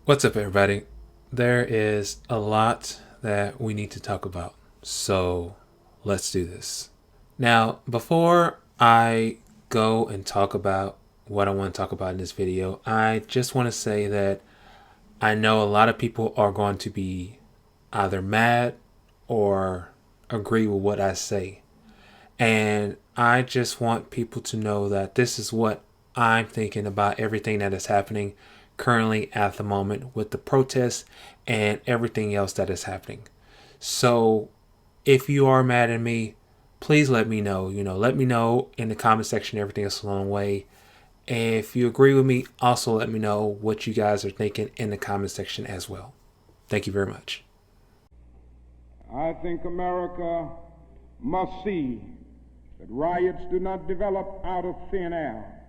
What's up, everybody? There is a lot that we need to talk about, so let's do this. Now, before I go and talk about what I want to talk about in this video, I just want to say that I know a lot of people are going to be either mad or agree with what I say. And I just want people to know that this is what I'm thinking about everything that is happening currently at the moment with the protests and everything else that is happening. So if you are mad at me, please let me know. Let me know in the comment section, everything else along the way. If you agree with me, also let me know what you guys are thinking in the comment section as well. Thank you very much. I think America must see that riots do not develop out of thin air.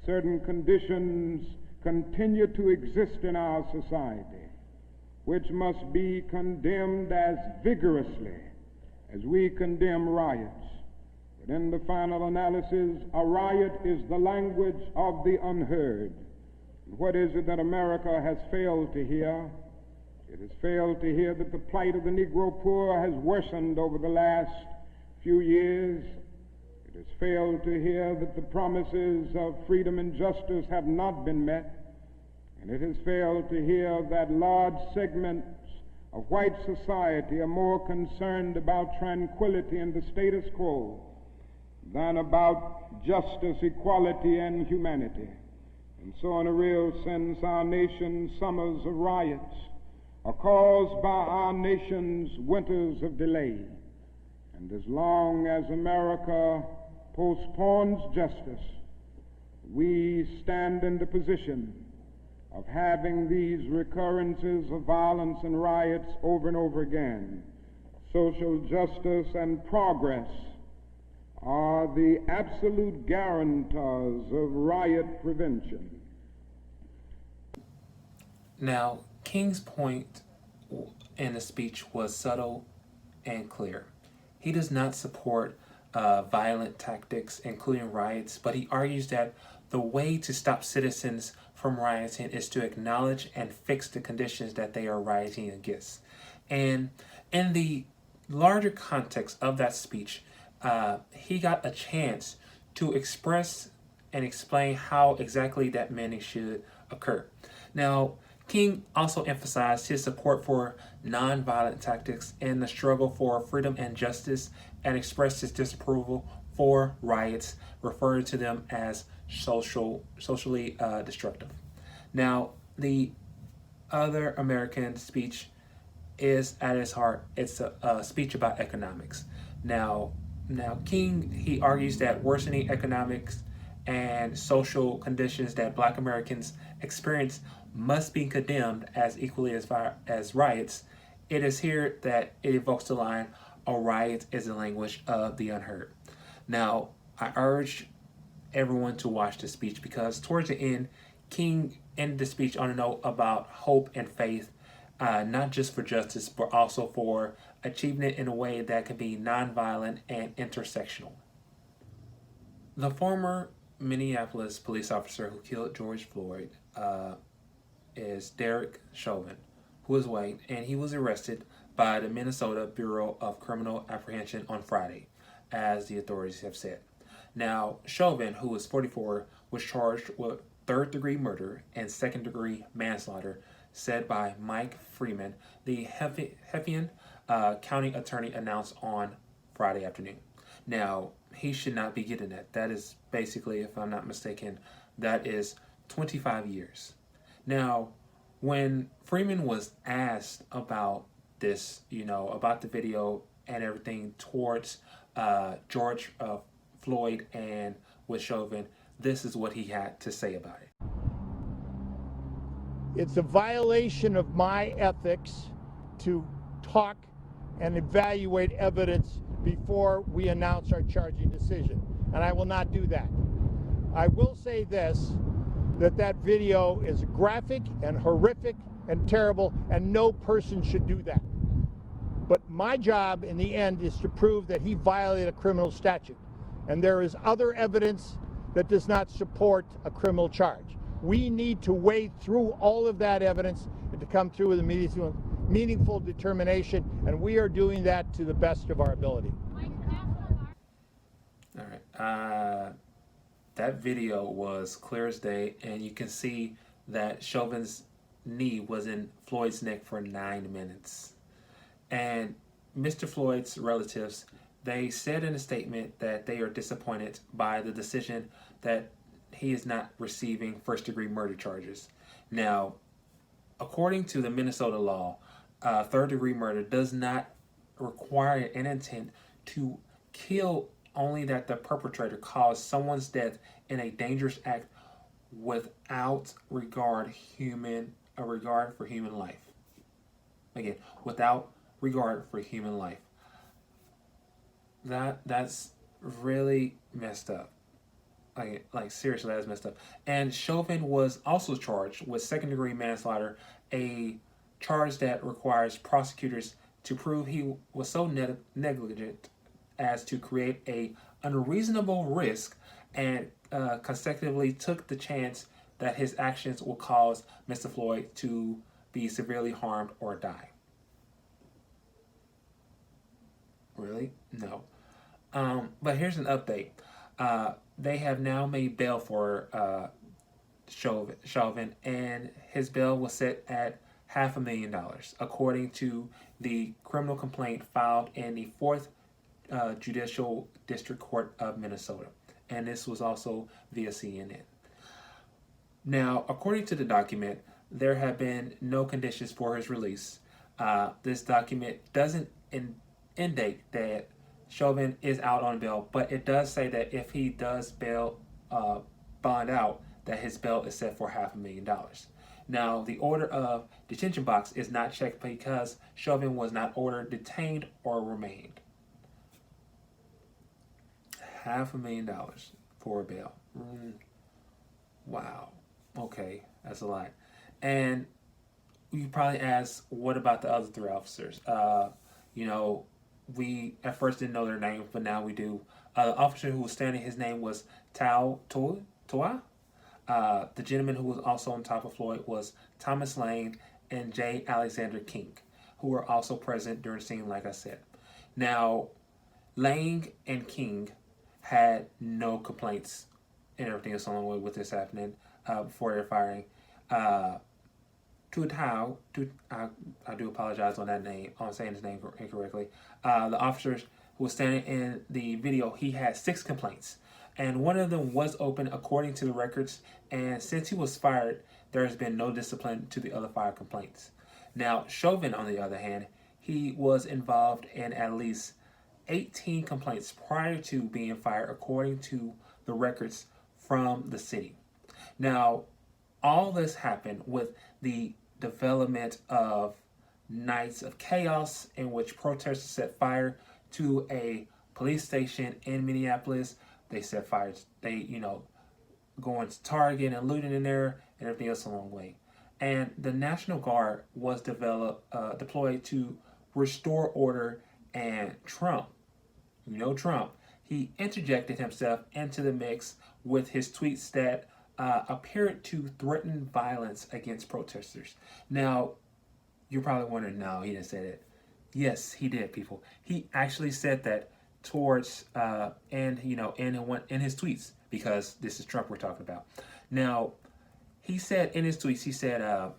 Certain conditions continue to exist in our society, which must be condemned as vigorously as we condemn riots. But in the final analysis, a riot is the language of the unheard. What is it that America has failed to hear? It has failed to hear that the plight of the Negro poor has worsened over the last few years. It has failed to hear that the promises of freedom and justice have not been met. And it has failed to hear that large segments of white society are more concerned about tranquility and the status quo than about justice, equality, and humanity. And so in a real sense, our nation's summers of riots are caused by our nation's winters of delay. And as long as America postpones justice, we stand in the position of having these recurrences of violence and riots over and over again. Social justice and progress are the absolute guarantors of riot prevention. Now, King's point in the speech was subtle and clear. He does not support violent tactics, including riots, but he argues that the way to stop citizens from rioting is to acknowledge and fix the conditions that they are rioting against. And in the larger context of that speech, he got a chance to express and explain how exactly that mending should occur. Now, King also emphasized his support for nonviolent tactics in the struggle for freedom and justice, and expressed his disapproval for riots, referring to them as socially destructive. Now, the other American speech is at its heart, it's a speech about economics. Now King, he argues that worsening economics and social conditions that Black Americans experience must be condemned as equally as riots. It is here that it evokes the line, "A riot is the language of the unheard." Now, I urge everyone to watch the speech because towards the end, King ended the speech on a note about hope and faith, not just for justice, but also for achieving it in a way that can be nonviolent and intersectional. The former Minneapolis police officer who killed George Floyd is Derek Chauvin, who is white, and he was arrested by the Minnesota Bureau of Criminal Apprehension on Friday, as the authorities have said. Now, Chauvin, who was 44, was charged with third-degree murder and second-degree manslaughter, said by Mike Freeman, the Heffern County attorney announced on Friday afternoon. Now, he should not be getting that. That is basically, if I'm not mistaken, that is 25 years. Now, when Freeman was asked about this, about the video and everything towards George Floyd and with Chauvin, this is what he had to say about it. It's a violation of my ethics to talk and evaluate evidence before we announce our charging decision, and I will not do that. I will say this, that video is graphic and horrific and terrible, and no person should do that. But my job in the end is to prove that he violated a criminal statute, and there is other evidence that does not support a criminal charge. We need to wade through all of that evidence and to come through with a meaningful determination, and we are doing that to the best of our ability. All right. That video was clear as day, and you can see that Chauvin's knee was in Floyd's neck for 9 minutes. And Mr. Floyd's relatives, they said in a statement that they are disappointed by the decision that he is not receiving first-degree murder charges. Now, according to the Minnesota law, third-degree murder does not require an intent to kill, only that the perpetrator caused someone's death in a dangerous act without regard for human life. Again, without regard for human life. That's really messed up. Like seriously, that's messed up. And Chauvin was also charged with second-degree manslaughter, a charge that requires prosecutors to prove he was so negligent as to create a unreasonable risk and consecutively took the chance that his actions will cause Mr. Floyd to be severely harmed or die. Really? No. But here's an update. They have now made bail for Chauvin, and his bail was set at $500,000, according to the criminal complaint filed in the 4th Judicial District Court of Minnesota. And this was also via CNN. Now, according to the document, there have been no conditions for his release. This document doesn't indicate that Chauvin is out on bail, but it does say that if he does bond out, that his bail is set for $500,000. Now, the order of detention box is not checked because Chauvin was not ordered detained or remained. $500,000 for bail. Wow. Okay, that's a lot. And you probably ask, what about the other 3 officers? We at first didn't know their names, but now we do. The officer who was standing, his name was Tao Toa. The gentleman who was also on top of Floyd was Thomas Lane and J. Alexander King, who were also present during the scene, like I said. Now, Lane and King had no complaints and everything else along with this happening before their firing. I do apologize on that name, on saying his name incorrectly. The officer who was standing in the video, he had 6 complaints. And one of them was open according to the records. And since he was fired, there has been no discipline to the other 5 complaints. Now, Chauvin, on the other hand, he was involved in at least 18 complaints prior to being fired, according to the records from the city. Now, all this happened with the development of nights of chaos in which protesters set fire to a police station in Minneapolis. They set fire, going to Target and looting in there and everything else along the way. And the National Guard was deployed to restore order, and Trump, he interjected himself into the mix with his tweets that appeared to threaten violence against protesters. Now, you're probably wondering, no, he didn't say that. Yes, he did, people. He actually said that towards in his tweets, because this is Trump we're talking about. Now, he said in his tweets, he said on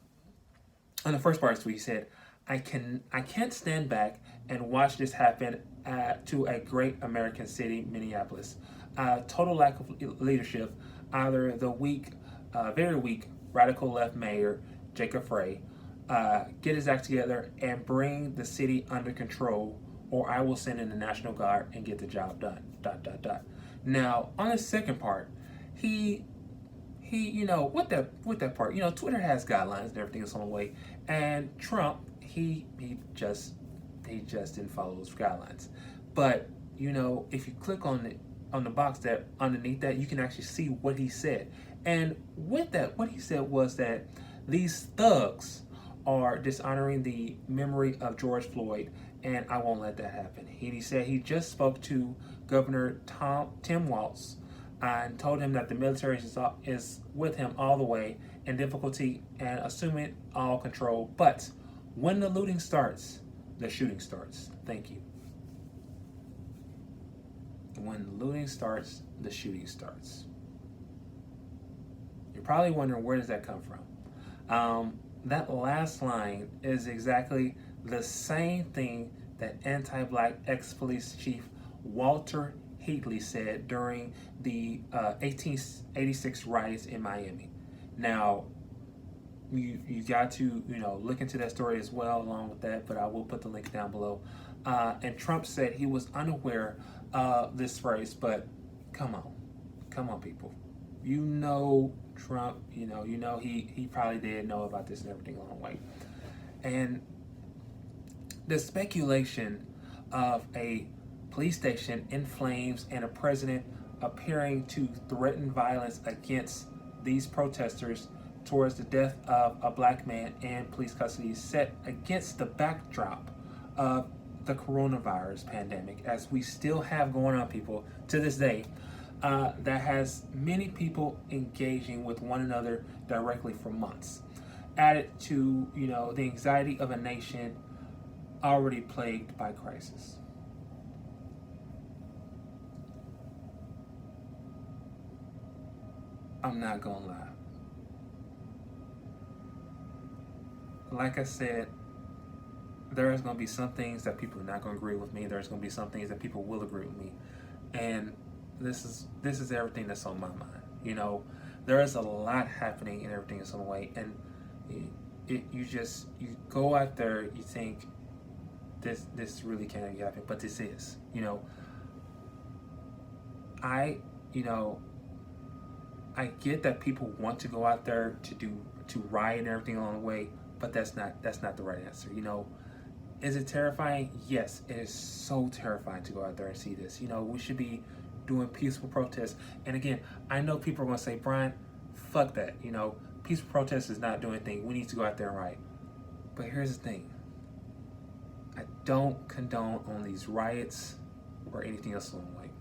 the first part of his tweet, he said, I can't stand back and watch this happen to a great American city, Minneapolis. Total lack of leadership. Either the very weak radical left mayor, Jacob Frey, get his act together and bring the city under control, or I will send in the National Guard and get the job done. ... Now, on the second part, he with that part, Twitter has guidelines and everything else on the way, and Trump, he just didn't follow those guidelines. But if you click on the box that underneath that, you can actually see what he said. And with that, what he said was that these thugs are dishonoring the memory of George Floyd, and I won't let that happen. He said he just spoke to Governor Tim Walz and told him that the military is with him all the way in difficulty and assuming all control. But when the looting starts, the shooting starts. Thank you. When the looting starts, the shooting starts. You're probably wondering, where does that come from? That last line is exactly the same thing that anti-black ex-police chief Walter Heatley said during the 1886 riots in Miami. Now, you got to look into that story as well along with that, but I will put the link down below. And Trump said he was unaware of this phrase, but come on, people. Trump, he probably did know about this and everything along the way. And the speculation of a police station in flames and a president appearing to threaten violence against these protesters towards the death of a black man in police custody set against the backdrop of the coronavirus pandemic, as we still have going on, people, to this day, that has many people engaging with one another directly for months, added to the anxiety of a nation already plagued by crisis. I'm not gonna lie. Like I said, there's gonna be some things that people are not gonna agree with me. There's gonna be some things that people will agree with me, and this is everything that's on my mind. There is a lot happening and everything is on the way, and you go out there, you think this really can't be happening, but this is. I get that people want to go out there to riot and everything along the way, but that's not the right answer. Is it terrifying? Yes, it is so terrifying to go out there and see this. We should be doing peaceful protests. And again, I know people are going to say, Brian, fuck that. Peaceful protest is not doing anything. We need to go out there and riot. But here's the thing. I don't condone on these riots or anything else along the way.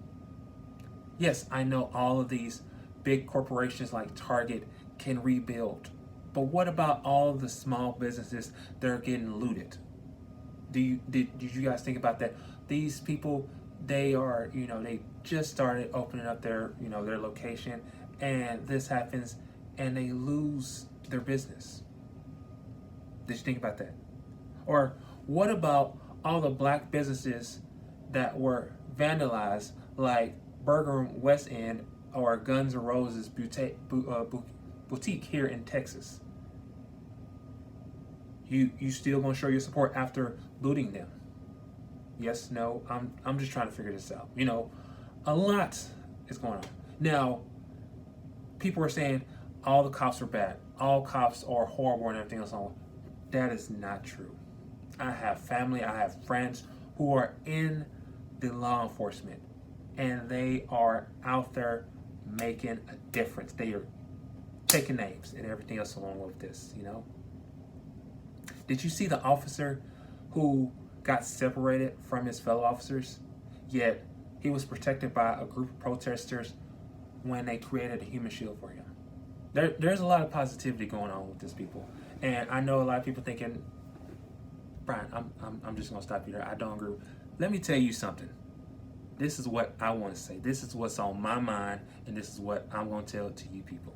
Yes, I know all of these big corporations like Target can rebuild. But what about all of the small businesses that are getting looted? Did you guys think about that? These people, they are, they just started opening up their location, and this happens, and they lose their business. Did you think about that? Or what about all the black businesses that were vandalized, like Burger West End or Guns N' Roses boutique here in Texas? You still gonna show your support after looting them? Yes, no, I'm just trying to figure this out. A lot is going on. Now, people are saying all the cops are bad, all cops are horrible and everything else. That is not true. I have family, I have friends who are in the law enforcement, and they are out there making a difference. They are taking names and everything else along with this. Did you see the officer who got separated from his fellow officers, yet he was protected by a group of protesters when they created a human shield for him? There's a lot of positivity going on with this, people, and I know a lot of people thinking, Brian, I'm just gonna stop you there. I don't agree. Let me tell you something. This is what I want to say. This is what's on my mind, and this is what I'm gonna tell to you people.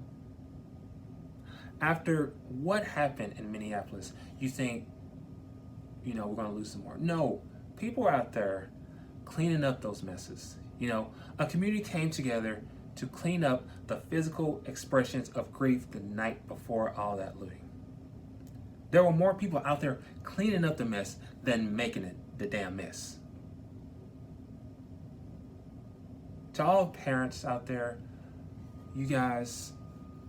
After what happened in Minneapolis, you think, we're going to lose some more. No, people are out there cleaning up those messes. A community came together to clean up the physical expressions of grief the night before all that looting. There were more people out there cleaning up the mess than making it the damn mess. To all parents out there, you guys,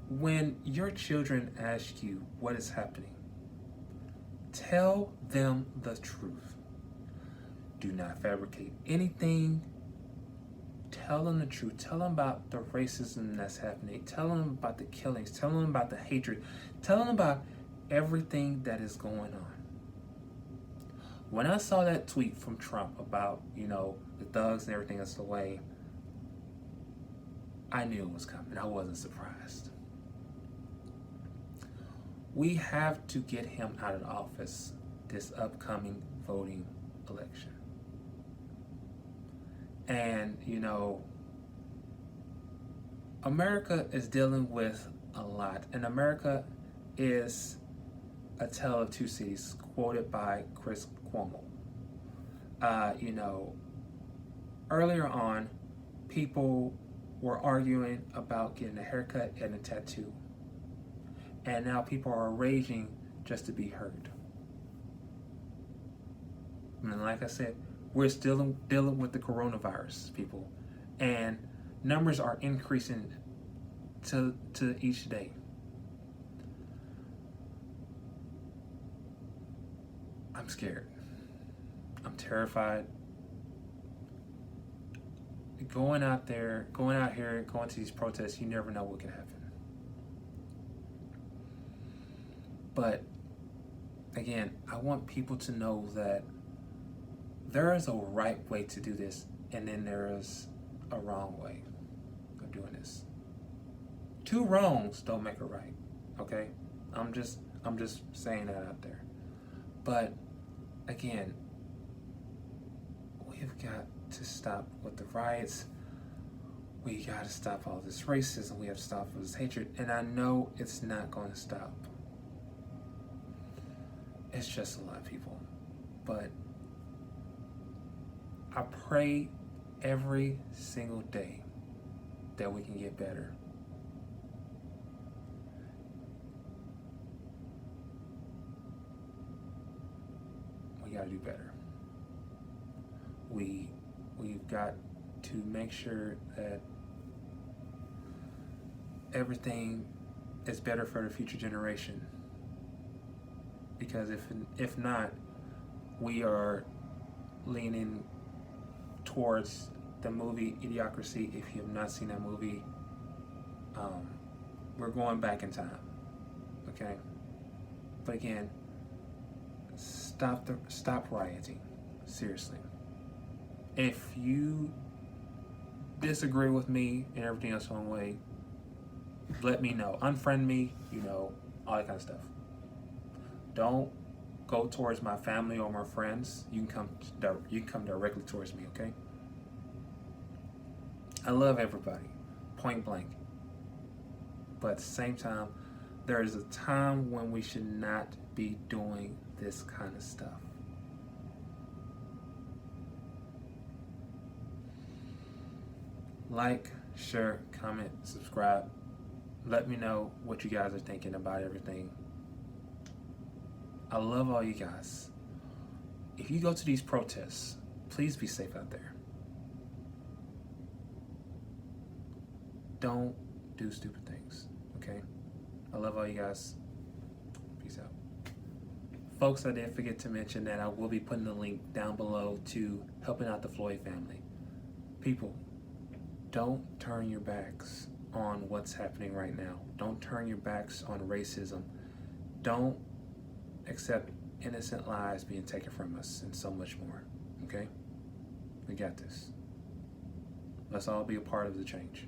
when your children ask you what is happening, tell them the truth. Do not fabricate anything. Tell them the truth. Tell them about the racism that's happening. Tell them about the killings. Tell them about the hatred. Tell them about everything that is going on. When I saw that tweet from Trump about, the thugs and everything else away, I knew it was coming. I wasn't surprised. We have to get him out of office this upcoming voting election. And, you know, America is dealing with a lot. And America is a tale of two cities, quoted by Chris Cuomo. You know, earlier on, people were arguing about getting a haircut and a tattoo. And now people are raging just to be heard. And like I said, we're still dealing with the coronavirus, people. And numbers are increasing to each day. I'm scared. I'm terrified. Going out here, going to these protests, you never know what can happen. But again, I want people to know that there is a right way to do this, and then there is a wrong way of doing this. Two wrongs don't make a right. Okay? I'm just saying that out there. But again, we've got to stop with the riots. We got to stop all this racism. We have to stop all this hatred. And I know it's not going to stop. It's just a lot of people. But I pray every single day that we can get better. We got to do better. We've got to make sure that everything is better for the future generation. Because if not, we are leaning towards the movie Idiocracy. If you have not seen that movie, we're going back in time. Okay? But again, stop rioting. Seriously. If you disagree with me and everything else one way, let me know. Unfriend me, you know, all that kind of stuff. Don't go towards my family or my friends. You can come directly towards me, okay? I love everybody, point blank. But at the same time, there is a time when we should not be doing this kind of stuff. Like, share, comment, subscribe. Let me know what you guys are thinking about everything. I love all you guys. If you go to these protests, please be safe out there. Don't do stupid things, okay? I love all you guys. Peace out. Folks, I did forget to mention that I will be putting a link down below to helping out the Floyd family. People, don't turn your backs on what's happening right now. Don't turn your backs on racism. Don't accept innocent lives being taken from us and so much more. Okay? We got this. Let's all be a part of the change.